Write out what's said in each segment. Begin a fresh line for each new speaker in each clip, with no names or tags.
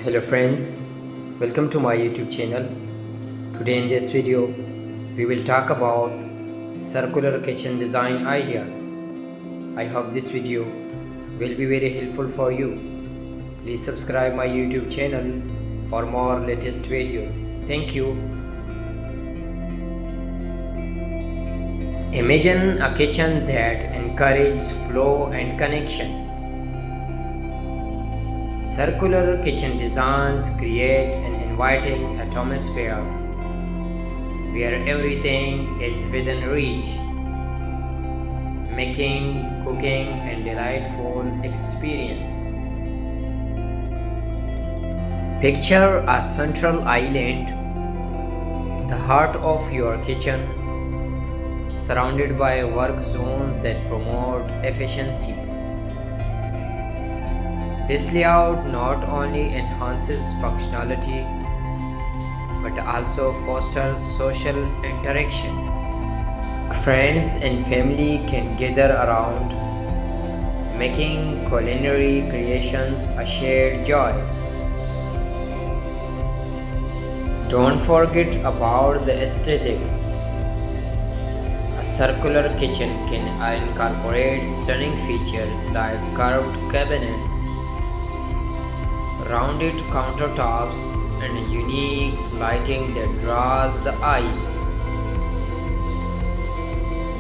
Hello friends, welcome to my YouTube channel. Today in this video, we will talk about circular kitchen design ideas. I hope this video will be very helpful for you. Please subscribe my YouTube channel for more latest videos. Thank you. Imagine a kitchen that encourages flow and connection. Circular kitchen designs create an inviting atmosphere where everything is within reach, making cooking a delightful experience. Picture a central island, the heart of your kitchen, surrounded by work zones that promote efficiency. This layout not only enhances functionality but also fosters social interaction. Friends and family can gather around, making culinary creations a shared joy. Don't forget about the aesthetics. A circular kitchen can incorporate stunning features like curved cabinets, rounded countertops, and a unique lighting that draws the eye.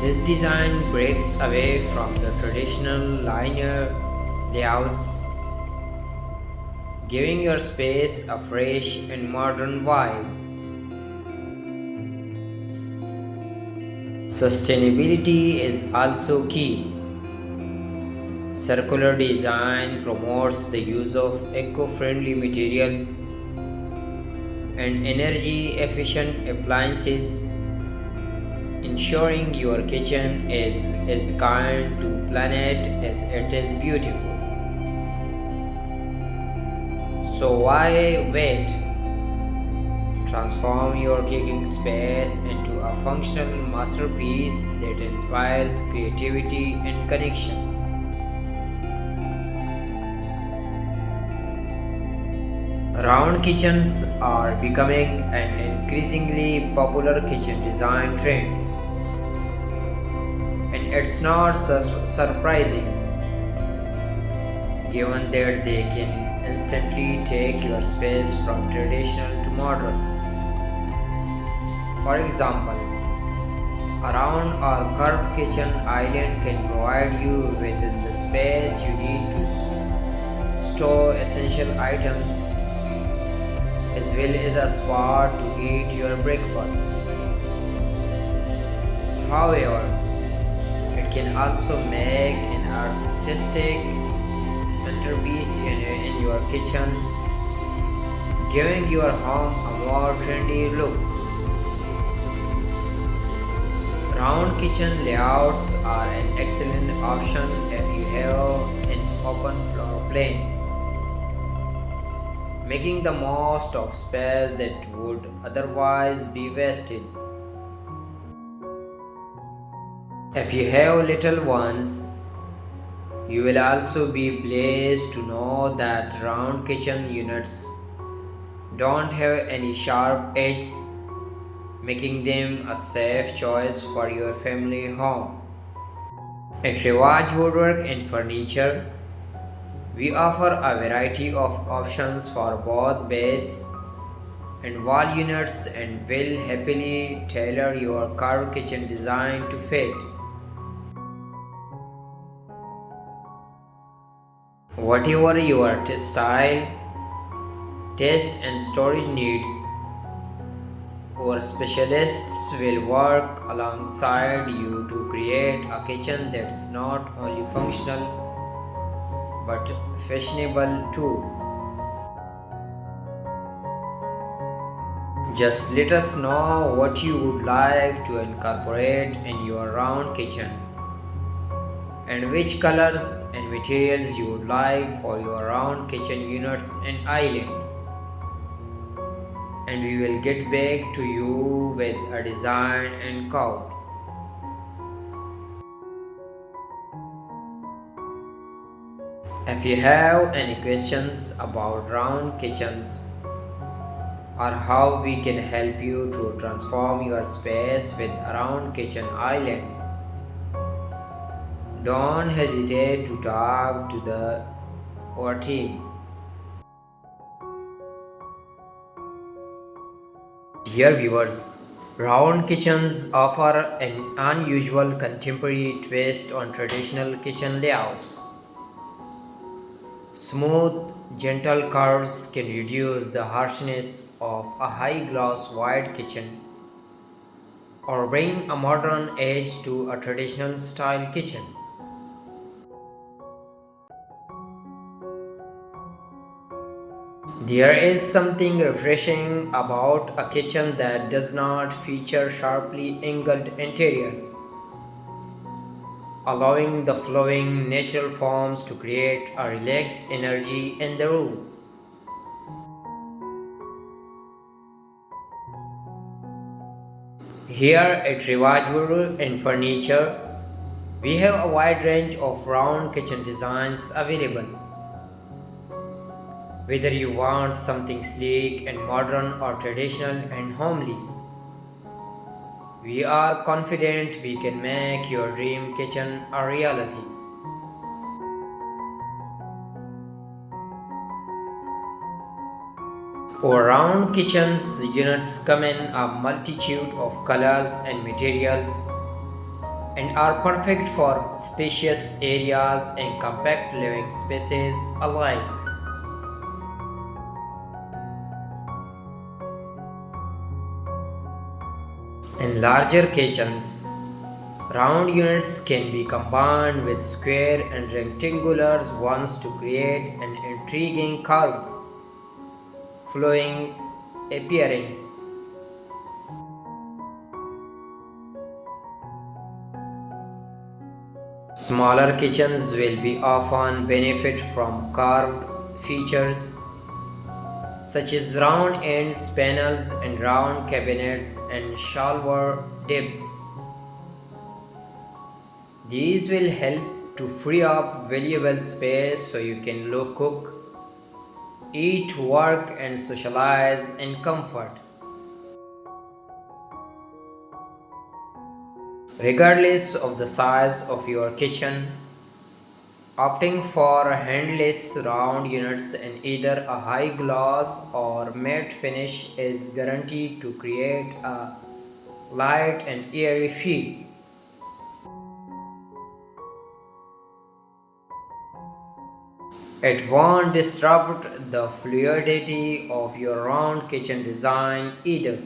This design breaks away from the traditional linear layouts, giving your space a fresh and modern vibe. Sustainability is also key. Circular design promotes the use of eco-friendly materials and energy-efficient appliances, ensuring your kitchen is as kind to planet as it is beautiful. So why wait? Transform your cooking space into a functional masterpiece that inspires creativity and connection. Round kitchens are becoming an increasingly popular kitchen design trend, and it's not surprising given that they can instantly take your space from traditional to modern. For example, a round or curved kitchen island can provide you with the space you need to store essential items as well as a spot to eat your breakfast. However, it can also make an artistic centerpiece in your kitchen, giving your home a more trendy look. Round kitchen layouts are an excellent option if you have an open floor plan, making the most of space that would otherwise be wasted. If you have little ones, you will also be pleased to know that round kitchen units don't have any sharp edges, making them a safe choice for your family home. At Rewaj Woodwork and Furniture, we offer a variety of options for both base and wall units and will happily tailor your curved kitchen design to fit whatever your style, taste, and storage needs. Our specialists will work alongside you to create a kitchen that's not only functional but fashionable too. Just let us know what you would like to incorporate in your round kitchen and which colors and materials you would like for your round kitchen units and island. And we will get back to you with a design and quote. If you have any questions about round kitchens or how we can help you to transform your space with a round kitchen island, don't hesitate to talk to our team. Dear viewers, round kitchens offer an unusual contemporary twist on traditional kitchen layouts. Smooth, gentle curves can reduce the harshness of a high gloss wide kitchen or bring a modern edge to a traditional style kitchen. There is something refreshing about a kitchen that does not feature sharply angled interiors, allowing the flowing natural forms to create a relaxed energy in the room. Here at Rivajuru in Furniture, we have a wide range of round kitchen designs available. Whether you want something sleek and modern or traditional and homely, we are confident we can make your dream kitchen a reality. Our round kitchens units come in a multitude of colors and materials and are perfect for spacious areas and compact living spaces alike. In larger kitchens, round units can be combined with square and rectangular ones to create an intriguing curved, flowing appearance. Smaller kitchens will be often benefit from carved features such as round ends panels and round cabinets and shower depths. These will help to free up valuable space so you can cook, eat, work, and socialize in comfort. Regardless of the size of your kitchen, opting for handless round units in either a high gloss or matte finish is guaranteed to create a light and airy feel. It won't disrupt the fluidity of your round kitchen design either.